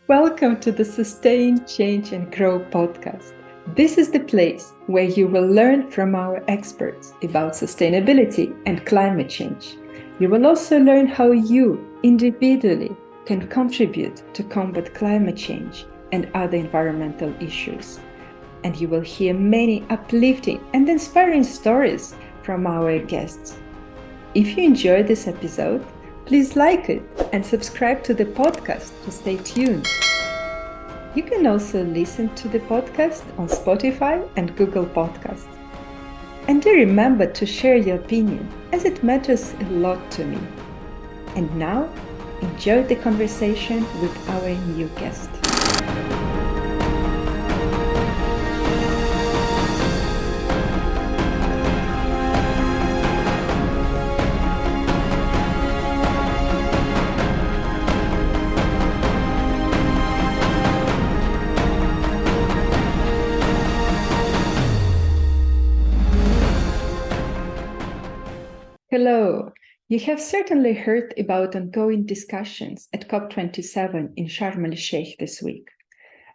Welcome to the Sustain, Change and Grow podcast. This is the place where you will learn from our experts about sustainability and climate change. You will also learn how you individually can contribute to combat climate change and other environmental issues. And you will hear many uplifting and inspiring stories from our guests. If you enjoyed this episode, please like it and subscribe to the podcast to stay tuned. You can also listen to the podcast on Spotify and Google Podcasts. And do remember to share your opinion, as it matters a lot to me. And now, enjoy the conversation with our new guest. Hello. You have certainly heard about ongoing discussions at COP27 in Sharm el-Sheikh this week.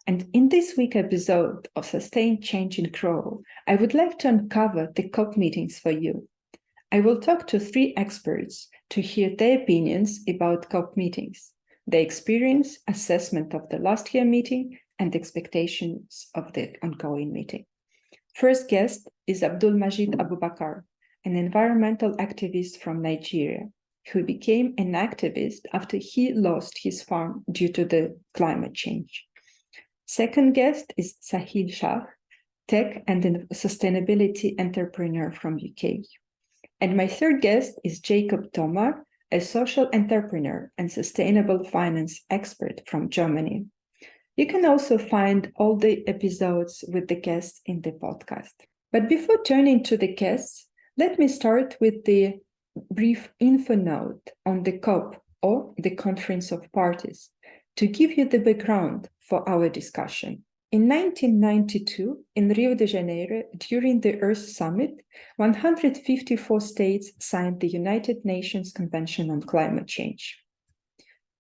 And in this week's episode of Sustain, Change and Grow, I would like to uncover the COP meetings for you. I will talk to 3 experts to hear their opinions about COP meetings, their experience, assessment of the last year meeting, and expectations of the ongoing meeting. First guest is Abdulmajid Abubakar, an environmental activist from Nigeria, who became an activist after he lost his farm due to the climate change. Second guest is Sahil Shah, tech and sustainability entrepreneur from UK. And my third guest is Jakob, Thomae, a social entrepreneur and sustainable finance expert from Germany. You can also find all the episodes with the guests in the podcast. But before turning to the guests, let me start with the brief info note on the COP, or the Conference of Parties, to give you the background for our discussion. In 1992, in Rio de Janeiro, during the Earth Summit, 154 states signed the United Nations Convention on Climate Change.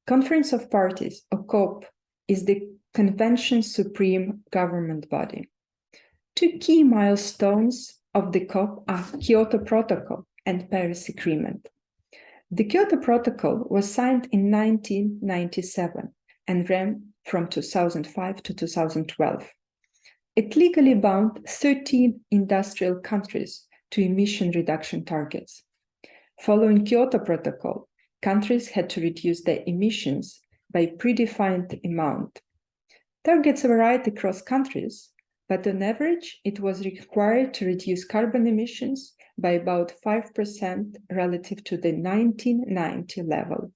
Conference of Parties, or COP, is the Convention's supreme government body. 2 key milestones of the COP are Kyoto Protocol and Paris Agreement. The Kyoto Protocol was signed in 1997 and ran from 2005 to 2012. It legally bound 13 industrial countries to emission reduction targets. Following Kyoto Protocol, countries had to reduce their emissions by predefined amount. Targets varied across countries, but on average, it was required to reduce carbon emissions by about 5% relative to the 1990 level.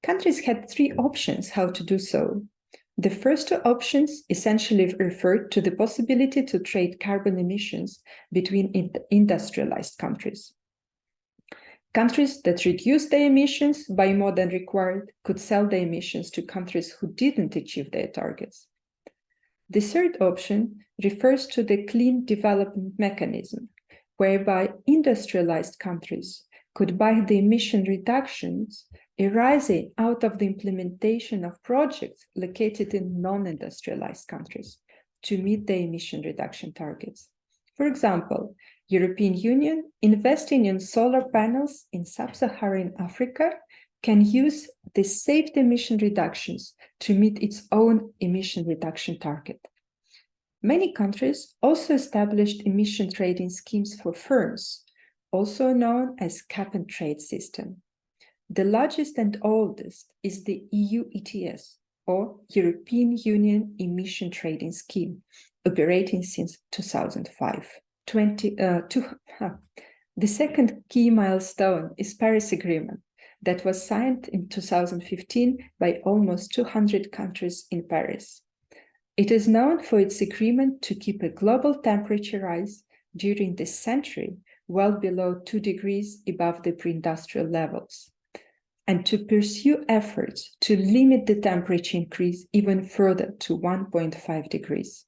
Countries had 3 options how to do so. The first 2 options essentially referred to the possibility to trade carbon emissions between industrialized countries. Countries that reduced their emissions by more than required could sell their emissions to countries who didn't achieve their targets. The third option refers to the Clean Development Mechanism, whereby industrialized countries could buy the emission reductions arising out of the implementation of projects located in non-industrialized countries to meet their emission reduction targets. For example, European Union investing in solar panels in sub-Saharan Africa can use the saved emission reductions to meet its own emission reduction target. Many countries also established emission trading schemes for firms, also known as cap-and-trade system. The largest and oldest is the EU ETS, or European Union Emission Trading Scheme, operating since 2005. The second key milestone is Paris Agreement, that was signed in 2015 by almost 200 countries in Paris. It is known for its agreement to keep a global temperature rise during this century well below 2 degrees above the pre-industrial levels, and to pursue efforts to limit the temperature increase even further to 1.5 degrees.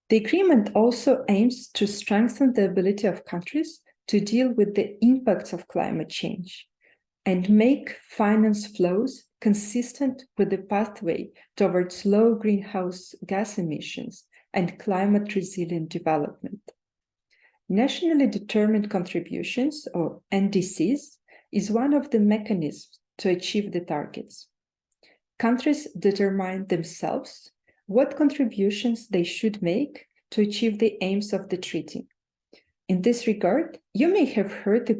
The agreement also aims to strengthen the ability of countries to deal with the impacts of climate change, and make finance flows consistent with the pathway towards low greenhouse gas emissions and climate-resilient development. Nationally determined contributions, or NDCs, is one of the mechanisms to achieve the targets. Countries determine themselves what contributions they should make to achieve the aims of the treaty. In this regard, you may have heard a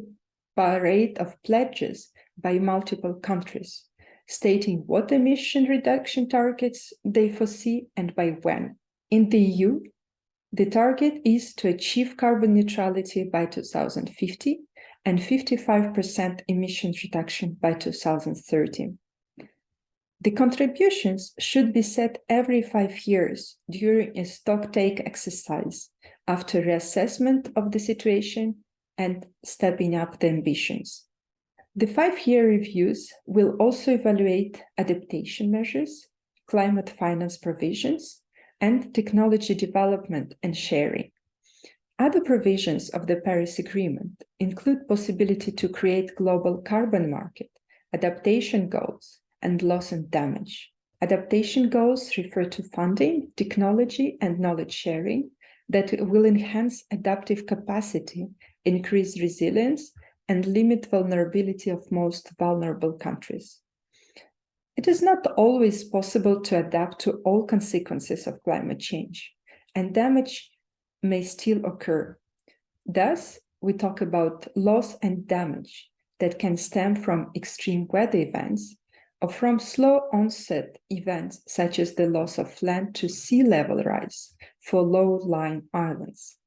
parade of pledges by multiple countries, stating what emission reduction targets they foresee and by when. In the EU, the target is to achieve carbon neutrality by 2050 and 55% emissions reduction by 2030. The contributions should be set every 5 years during a stocktake exercise after reassessment of the situation and stepping up the ambitions. The 5-year reviews will also evaluate adaptation measures, climate finance provisions, and technology development and sharing. Other provisions of the Paris Agreement include possibility to create global carbon market, adaptation goals, and loss and damage. Adaptation goals refer to funding, technology, and knowledge sharing that will enhance adaptive capacity, increase resilience, and limit vulnerability of most vulnerable countries. It is not always possible to adapt to all consequences of climate change, and damage may still occur. Thus, we talk about loss and damage that can stem from extreme weather events or from slow onset events such as the loss of land to sea level rise for low-lying islands.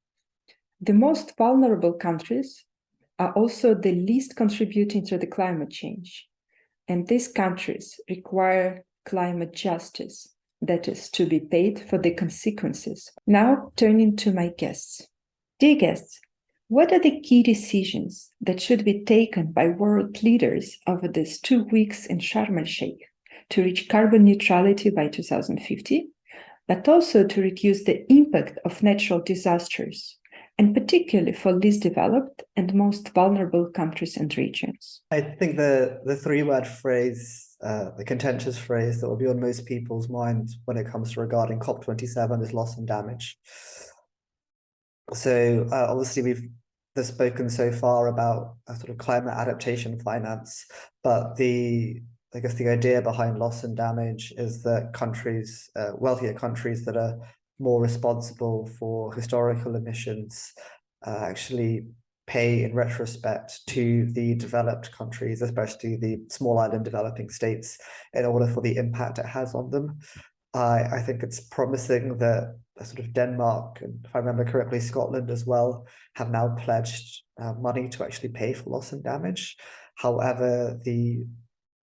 The most vulnerable countries are also the least contributing to the climate change, and these countries require climate justice, that is, to be paid for the consequences. Now, turning to my guests. Dear guests, what are the key decisions that should be taken by world leaders over these 2 weeks in Sharm el-Sheikh to reach carbon neutrality by 2050, but also to reduce the impact of natural disasters, and particularly for least developed and most vulnerable countries and regions? I think the three-word phrase, the contentious phrase that will be on most people's minds when it comes to regarding COP27 is loss and damage. So obviously we've spoken so far about a sort of climate adaptation finance, but I guess the idea behind loss and damage is that countries, wealthier countries that are more responsible for historical emissions, actually pay in retrospect to the developed countries, especially the small island developing states, in order for the impact it has on them. I think it's promising that sort of Denmark, and if I remember correctly, Scotland as well, have now pledged money to actually pay for loss and damage. However, the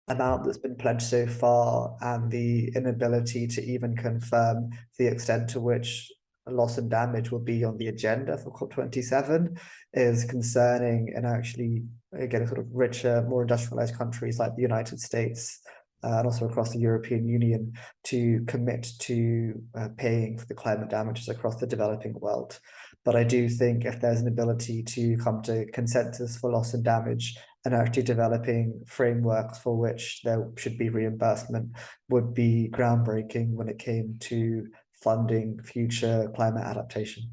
amount that's been pledged so far and the inability to even confirm the extent to which loss and damage will be on the agenda for COP27 is concerning, and actually getting sort of richer, more industrialized countries like the United States and also across the European Union to commit to paying for the climate damages across the developing world. But I do think if there's an ability to come to consensus for loss and damage and actually developing frameworks for which there should be reimbursement would be groundbreaking when it came to funding future climate adaptation.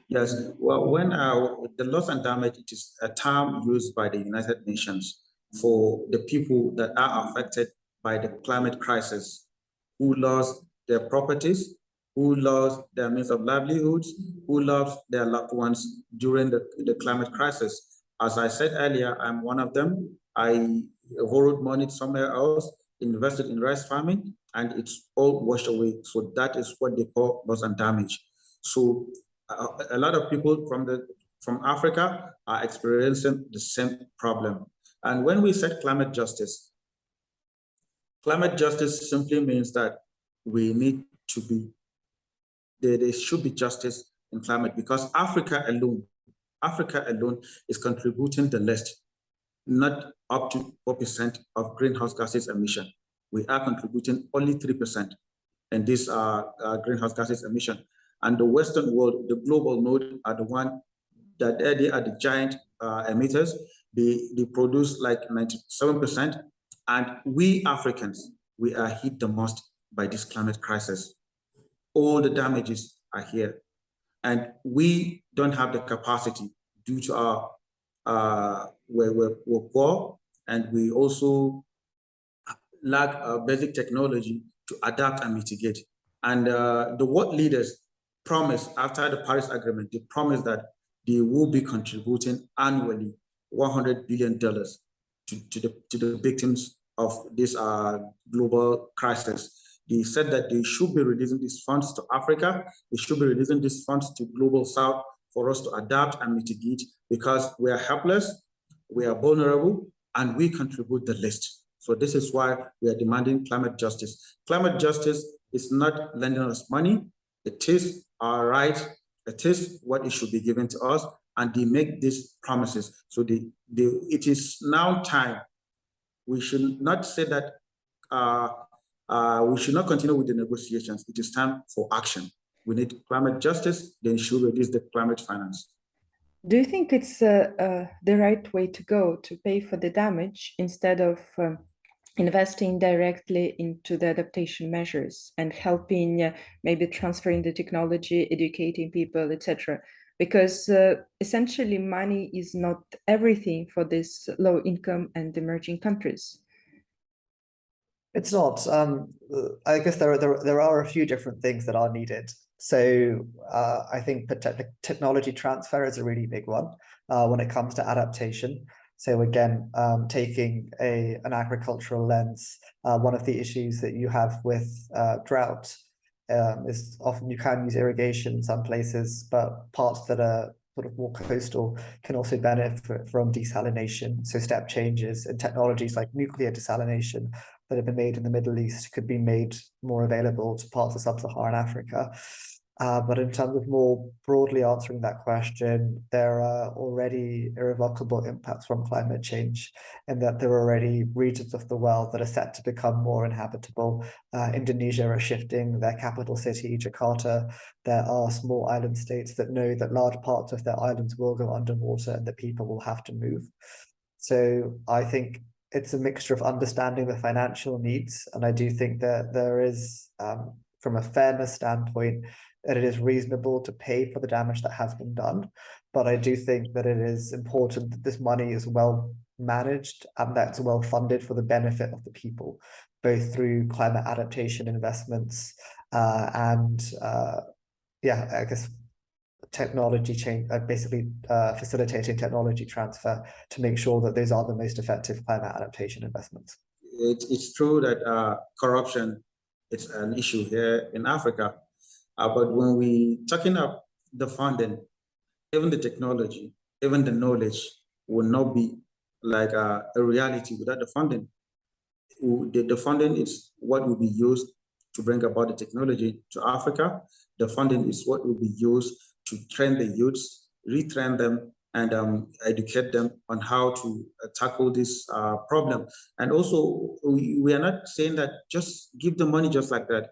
Yes, well, when the loss and damage, it is a term used by the United Nations for the people that are affected by the climate crisis, who lost their properties, who lost their means of livelihoods, who lost their loved ones during the climate crisis. As I said earlier, I'm one of them. I borrowed money somewhere else, invested in rice farming, and it's all washed away. So that is what they call loss and damage. So a lot of people from Africa are experiencing the same problem. And when we said climate justice simply means that we need to be, there should be justice in climate, because Africa alone is contributing the least, not up to 4% of greenhouse gases emission. We are contributing only 3%, and these are greenhouse gases emission. And the Western world, the global North, are the one that they are the giant emitters. They produce like 97%. And we Africans, we are hit the most by this climate crisis. All the damages are here. And we don't have the capacity due to our, we're poor, and we also lack basic technology to adapt and mitigate. And the world leaders promised after the Paris Agreement, they promised that they will be contributing annually $100 billion to the victims of this global crisis. They said that they should be releasing these funds to Africa. They should be releasing these funds to Global South for us to adapt and mitigate, because we are helpless, we are vulnerable, and we contribute the least. So this is why we are demanding climate justice. Climate justice is not lending us money. It is our right. It is what it should be given to us. And they make these promises. So it is now time. We should not say that we should not continue with the negotiations. It is time for action. We need climate justice, then should reduce the climate finance. Do you think it's the right way to go, to pay for the damage instead of investing directly into the adaptation measures and helping maybe transferring the technology, educating people, etc.? Because essentially money is not everything for these low income and emerging countries. It's not. I guess there are a few different things that are needed. So I think technology transfer is a really big one when it comes to adaptation. So again, taking an agricultural lens, one of the issues that you have with drought is often you can use irrigation in some places, but parts that are sort of more coastal can also benefit from desalination. So step changes in technologies like nuclear desalination that have been made in the Middle East could be made more available to parts of sub-Saharan Africa. But in terms of more broadly answering that question, there are already irrevocable impacts from climate change, and that there are already regions of the world that are set to become more inhabitable. Indonesia are shifting their capital city, Jakarta. There are small island states that know that large parts of their islands will go underwater and that people will have to move. So I think it's a mixture of understanding the financial needs, and I do think that there is, from a fairness standpoint, that it is reasonable to pay for the damage that has been done. But I do think that it is important that this money is well managed and that's well funded for the benefit of the people, both through climate adaptation investments and I guess technology change, basically facilitating technology transfer to make sure that those are the most effective climate adaptation investments. It's true that corruption is an issue here in Africa. But when we talking about the funding, even the technology, even the knowledge will not be like a reality without the funding. The funding is what will be used to bring about the technology to Africa. The funding is what will be used to train the youths, retrain them, and educate them on how to tackle this problem. And also, we are not saying that just give the money just like that.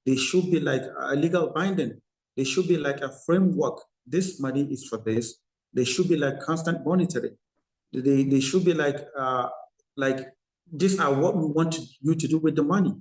They should be like a legal binding. They should be like a framework. This money is for this. They should be like constant monitoring. They should be like these are what we want you to do with the money.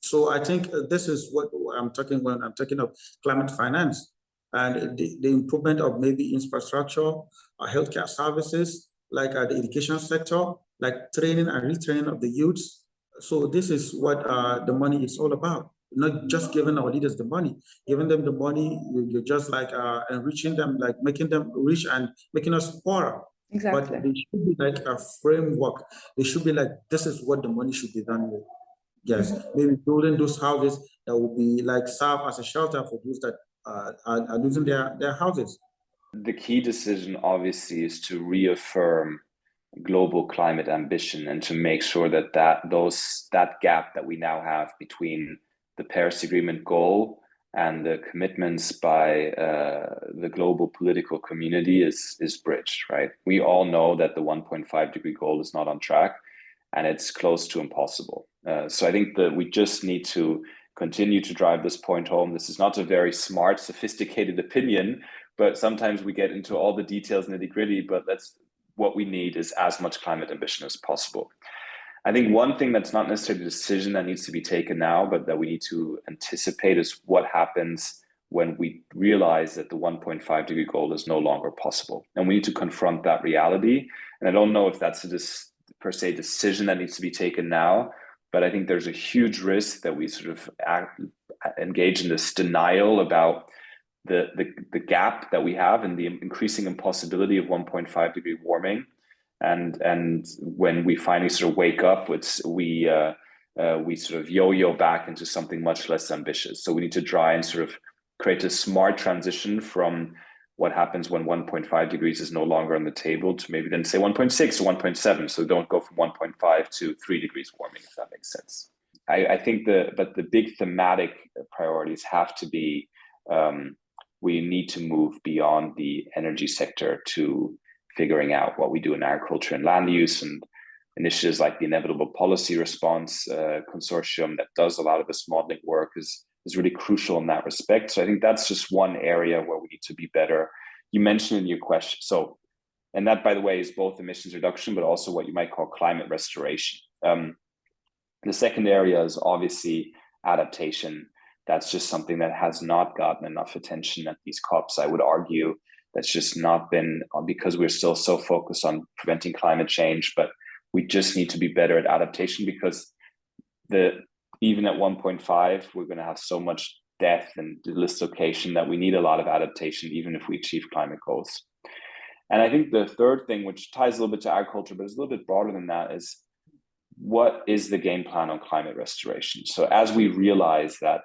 So I think this is what I'm talking when I'm talking of climate finance and the improvement of maybe infrastructure, healthcare services, like the education sector, like training and retraining of the youths. So this is what the money is all about. Not just giving our leaders the money, giving them the money, you're just like enriching them, like making them rich and making us poorer. Exactly. But they should be like a framework. They should be like, this is what the money should be done with. Yes, maybe building those houses that will be like serve as a shelter for those that are losing their houses. The key decision obviously is to reaffirm global climate ambition and to make sure that that gap that we now have between the Paris Agreement goal and the commitments by the global political community is bridged, right? We all know that the 1.5 degree goal is not on track and it's close to impossible. So I think that we just need to continue to drive this point home. This is not a very smart, sophisticated opinion, but sometimes we get into all the details and nitty-gritty, but what we need is as much climate ambition as possible. I think one thing that's not necessarily a decision that needs to be taken now, but that we need to anticipate is what happens when we realize that the 1.5 degree goal is no longer possible. And we need to confront that reality. And I don't know if that's a per se decision that needs to be taken now, but I think there's a huge risk that we sort of engage in this denial about the gap that we have and the increasing impossibility of 1.5 degree warming. And when we finally sort of wake up, we sort of yo-yo back into something much less ambitious. So we need to try and sort of create a smart transition from what happens when 1.5 degrees is no longer on the table to maybe then say 1.6 or 1.7. So don't go from 1.5 to 3 degrees warming, if that makes sense. I think but the big thematic priorities have to be, we need to move beyond the energy sector to figuring out what we do in agriculture and land use, and initiatives like the Inevitable Policy Response Consortium that does a lot of this modeling work is really crucial in that respect. So I think that's just one area where we need to be better. You mentioned in your question, and that, by the way, is both emissions reduction, but also what you might call climate restoration. The second area is obviously adaptation. That's just something that has not gotten enough attention at these COPs. I would argue that's just not been, because we're still so focused on preventing climate change, but we just need to be better at adaptation, because even at 1.5, we're going to have so much death and dislocation that we need a lot of adaptation, even if we achieve climate goals. And I think the third thing, which ties a little bit to agriculture, but is a little bit broader than that, is what is the game plan on climate restoration? So as we realize that,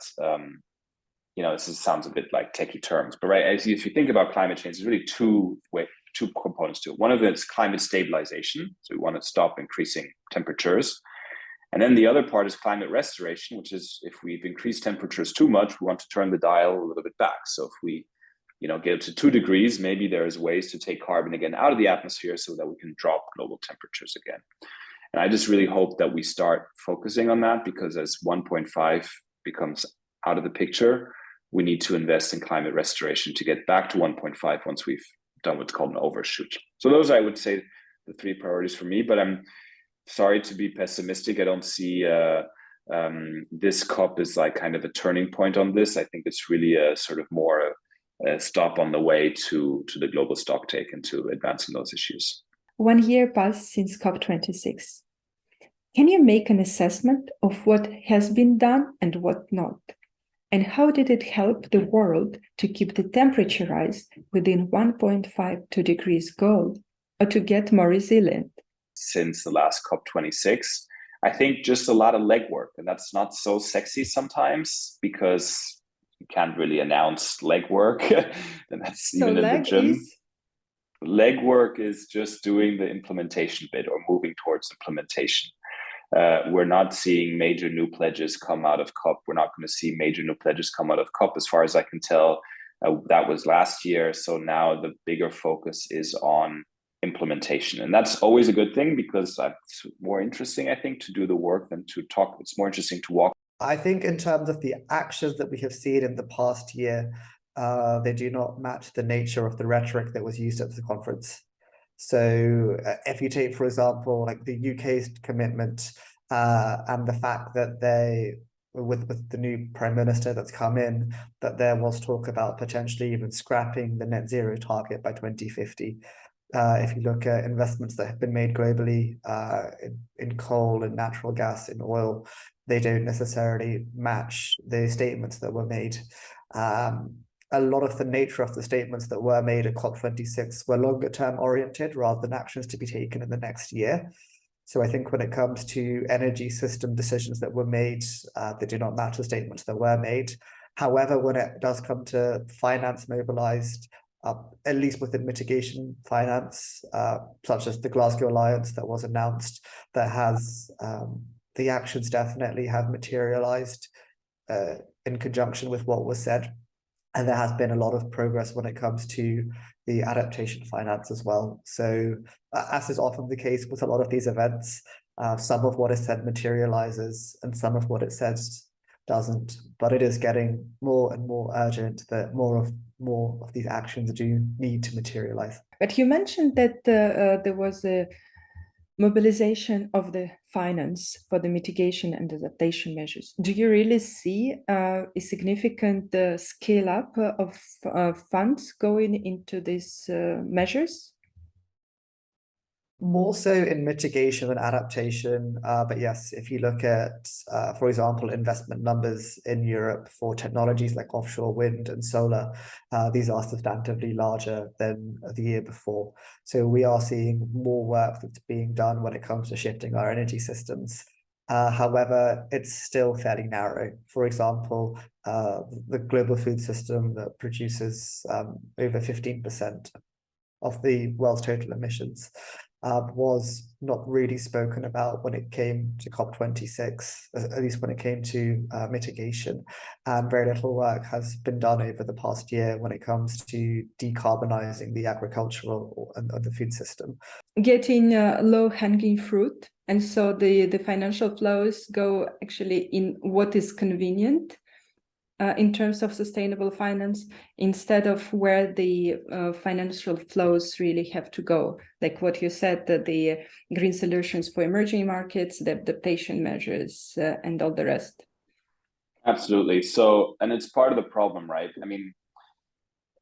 this sounds a bit like techie terms, but right, if you think about climate change, there's really two components to it. One of it is climate stabilization. So we want to stop increasing temperatures. And then the other part is climate restoration, which is if we've increased temperatures too much, we want to turn the dial a little bit back. So if we get up to 2 degrees, maybe there's ways to take carbon again out of the atmosphere so that we can drop global temperatures again. And I just really hope that we start focusing on that, because as 1.5 becomes out of the picture, we need to invest in climate restoration to get back to 1.5 once we've done what's called an overshoot. So those, I would say, the 3 priorities for me, but I'm sorry to be pessimistic. I don't see this COP as like kind of a turning point on this. I think it's really a sort of more a stop on the way to the global stocktake and to advancing those issues. 1 year passed since COP26. Can you make an assessment of what has been done and what not? And how did it help the world to keep the temperature rise within 1.5 degrees goal, or to get more resilient? Since the last COP26, I think just a lot of legwork, and that's not so sexy sometimes because you can't really announce legwork, and that's so even in the gym. Legwork is just doing the implementation bit or moving towards implementation. We're not seeing major new pledges come out of COP. We're not going to see major new pledges come out of COP, as far as I can tell. That was last year. So now the bigger focus is on implementation. And that's always a good thing, because it's more interesting, I think, to do the work than to talk. It's more interesting to walk. I think in terms of the actions that we have seen in the past year, they do not match the nature of the rhetoric that was used at the conference. So if you take, for example, like the UK's commitment and the fact that they, with the new Prime Minister that's come in, that there was talk about potentially even scrapping the net zero target by 2050. If you look at investments that have been made globally in coal and natural gas, in oil, they don't necessarily match the statements that were made. A lot of the nature of the statements that were made at COP26 were longer term oriented rather than actions to be taken in the next year. So I think when it comes to energy system decisions that were made, they do not match the statements that were made. However, when it does come to finance mobilized, at least within mitigation finance, such as the Glasgow Alliance that was announced, that has the actions definitely have materialized in conjunction with what was said. And there has been a lot of progress when it comes to the adaptation finance as well. So as is often the case with a lot of these events, some of what is said materializes and some of what it says doesn't. But it is getting more and more urgent that more of these actions do need to materialize. But you mentioned that there was a mobilization of the finance for the mitigation and adaptation measures. Do you really see a significant scale up of funds going into these measures? More so in mitigation and adaptation, but yes, if you look at, for example, investment numbers in Europe for technologies like offshore wind and solar, these are substantively larger than the year before. So we are seeing more work that's being done when it comes to shifting our energy systems. However, it's still fairly narrow. For example, the global food system that produces over 15% of the world's total emissions was not really spoken about when it came to COP26, at least when it came to mitigation. And very little work has been done over the past year when it comes to decarbonizing the agricultural and the food system. Getting low-hanging fruit, and so the financial flows go actually in what is convenient in terms of sustainable finance, instead of where the financial flows really have to go, like what you said, the green solutions for emerging markets, the adaptation measures, and all the rest. Absolutely. So, and it's part of the problem, right? I mean,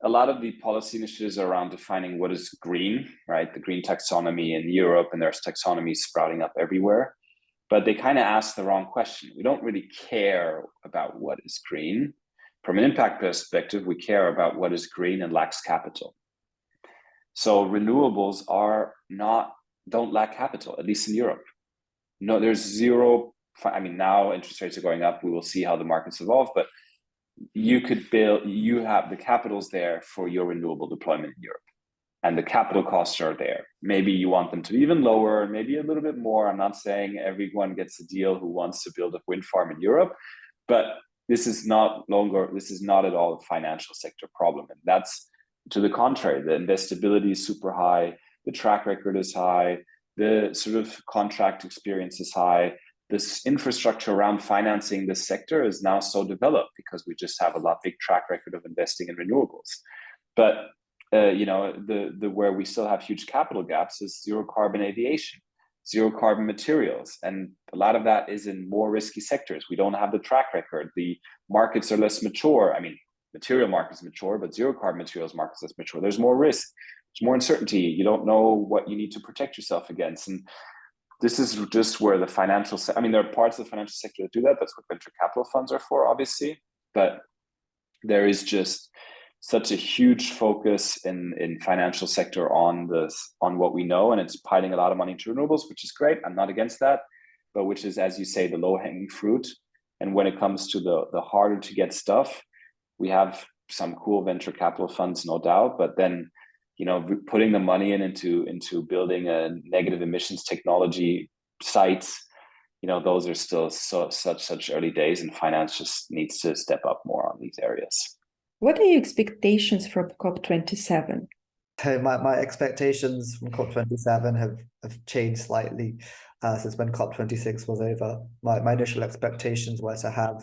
a lot of the policy initiatives are around defining what is green, right? The green taxonomy in Europe, and there's taxonomies sprouting up everywhere. But they kind of ask the wrong question. We don't really care about what is green. From an impact perspective, we care about what is green and lacks capital. So renewables don't lack capital, at least in Europe. No, there's zero. I mean, now interest rates are going up. We will see how the markets evolve, but you have the capitals there for your renewable deployment in Europe. And the capital costs are there. Maybe you want them to be even lower, maybe a little bit more. I'm not saying everyone gets a deal who wants to build a wind farm in Europe, but this is not at all a financial sector problem. And that's to the contrary. The investability is super high, the track record is high, the sort of contract experience is high. This infrastructure around financing this sector is now so developed because we just have a big track record of investing in renewables. But where we still have huge capital gaps is zero carbon aviation, zero carbon materials. And a lot of that is in more risky sectors. We don't have the track record. The markets are less mature. I mean, material markets mature, but zero carbon materials markets less mature. There's more risk, there's more uncertainty. You don't know what you need to protect yourself against. And this is just where the financial, there are parts of the financial sector that do that. That's what venture capital funds are for, obviously. But there is just such a huge focus in financial sector on what we know, and it's piling a lot of money into renewables, which is great. I'm not against that, but which is, as you say, the low-hanging fruit. And when it comes to the harder to get stuff, we have some cool venture capital funds, no doubt, but then putting the money into building a negative emissions technology sites, those are still such early days, and finance just needs to step up more on these areas. What are your expectations from COP27? My expectations from COP27 have changed slightly since when COP26 was over. My initial expectations were to have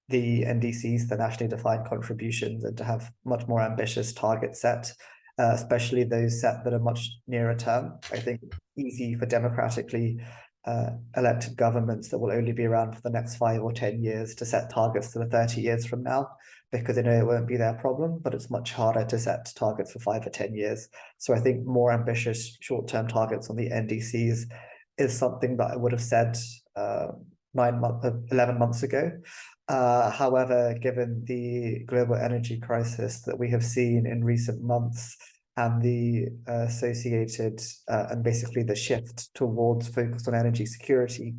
the NDCs, the nationally defined contributions, and to have much more ambitious targets set, especially those set that are much nearer term. I think easy for democratically elected governments that will only be around for the next 5 or 10 years to set targets to the 30 years from now, because they know it won't be their problem, but it's much harder to set targets for 5 or 10 years. So I think more ambitious short-term targets on the NDCs is something that I would have said 11 months ago. However, given the global energy crisis that we have seen in recent months, and the associated and basically the shift towards focus on energy security.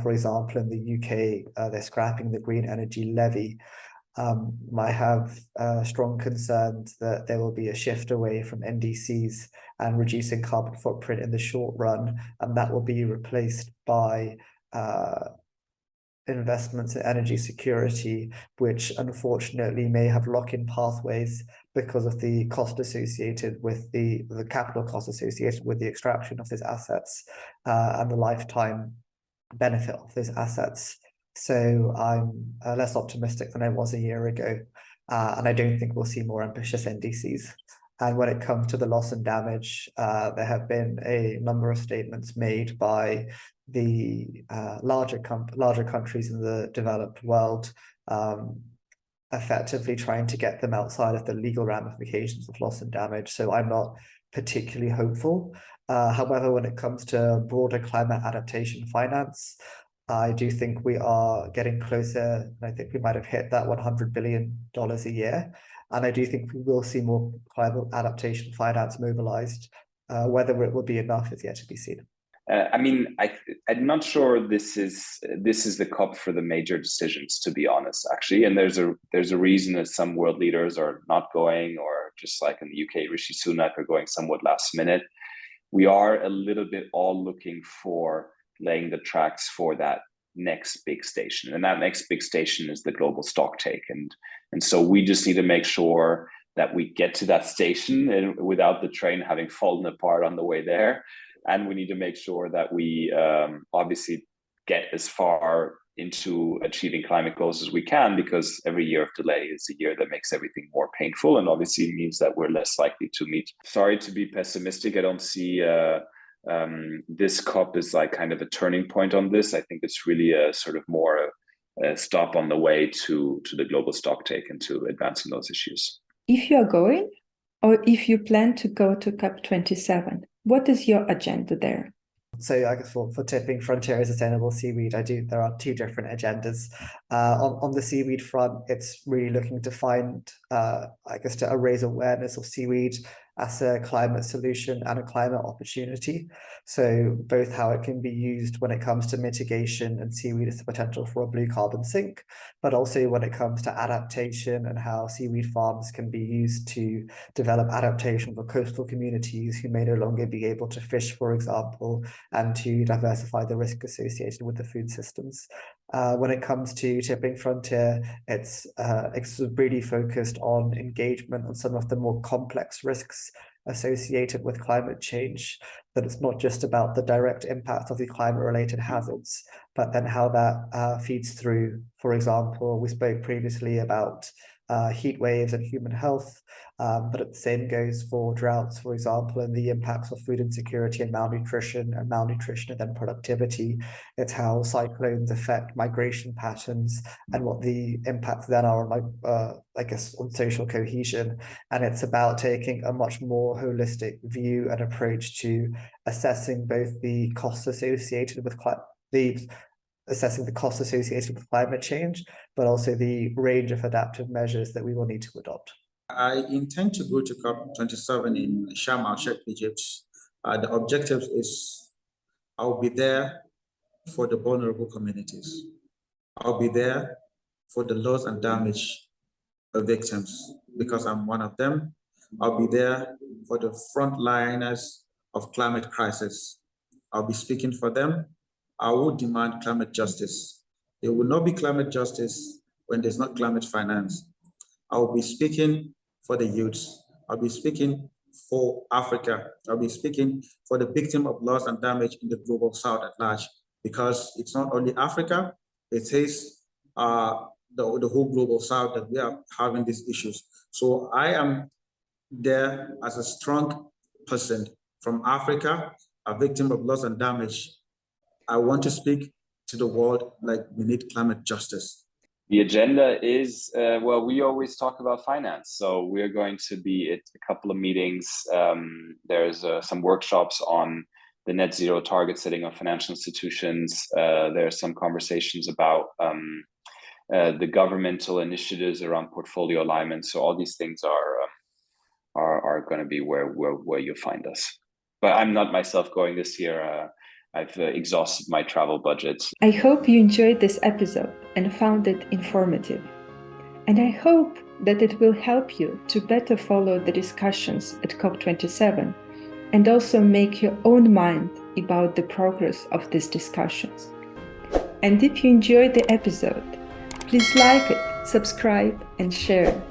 For example, in the UK, they're scrapping the green energy levy. I have strong concerns that there will be a shift away from NDCs and reducing carbon footprint in the short run, and that will be replaced by investments in energy security, which unfortunately may have lock-in pathways because of the cost associated with the capital cost associated with the extraction of these assets and the lifetime benefit of these assets. So I'm less optimistic than I was a year ago. And I don't think we'll see more ambitious NDCs. And when it comes to the loss and damage, there have been a number of statements made by the larger countries in the developed world, effectively trying to get them outside of the legal ramifications of loss and damage. So I'm not particularly hopeful. However, when it comes to broader climate adaptation finance, I do think we are getting closer, and I think we might have hit that $100 billion a year. And I do think we will see more climate adaptation finance mobilized. Whether it will be enough is yet to be seen. I mean, I'm not sure this is the COP for the major decisions, to be honest, actually. And there's a reason that some world leaders are not going, or just like in the UK, Rishi Sunak are going somewhat last minute. We are a little bit all looking for laying the tracks for that next big station, and that next big station is the global stocktake, and so we just need to make sure that we get to that station and without the train having fallen apart on the way there, and we need to make sure that we obviously get as far into achieving climate goals as we can, because every year of delay is a year that makes everything more painful, and obviously means that we're less likely to meet. Sorry to be pessimistic. I don't see this COP is like kind of a turning point on this. I think it's really a sort of more a stop on the way to the global stocktake and to advancing those issues. If you are going, or if you plan to go to COP27, what is your agenda there? So I guess for tipping frontier and sustainable seaweed, there are two different agendas. On the seaweed front, it's really looking to find, to raise awareness of seaweed as a climate solution and a climate opportunity. So both how it can be used when it comes to mitigation and seaweed as the potential for a blue carbon sink, but also when it comes to adaptation and how seaweed farms can be used to develop adaptation for coastal communities who may no longer be able to fish, for example, and to diversify the risk associated with the food systems. When it comes to tipping frontier, it's really focused on engagement on some of the more complex risks associated with climate change, that it's not just about the direct impact of the climate-related hazards, but then how that feeds through. For example, we spoke previously about heat waves and human health, but the same goes for droughts, for example, and the impacts of food insecurity and malnutrition and then productivity. It's how cyclones affect migration patterns and what the impacts then are on, on social cohesion. And it's about taking a much more holistic view and approach to assessing both the costs associated with climate change, but also the range of adaptive measures that we will need to adopt. I intend to go to COP27 in Sharm el-Sheikh, Egypt. The objective is I'll be there for the vulnerable communities. I'll be there for the loss and damage victims, because I'm one of them. I'll be there for the frontliners of climate crisis. I'll be speaking for them. I will demand climate justice. There will not be climate justice when there's not climate finance. I will be speaking for the youths. I'll be speaking for Africa. I'll be speaking for the victim of loss and damage in the global south at large, because it's not only Africa, it is the whole global south that we are having these issues. So I am there as a strong person from Africa, a victim of loss and damage. I want to speak to the world like we need climate justice. The agenda is, well, we always talk about finance. So we're going to be at a couple of meetings. There's some workshops on the net zero target setting of financial institutions. There are some conversations about the governmental initiatives around portfolio alignment. So all these things are going to be where you find us. But I'm not myself going this year. I've exhausted my travel budget. I hope you enjoyed this episode and found it informative. And I hope that it will help you to better follow the discussions at COP27 and also make your own mind about the progress of these discussions. And if you enjoyed the episode, please like it, subscribe, and share.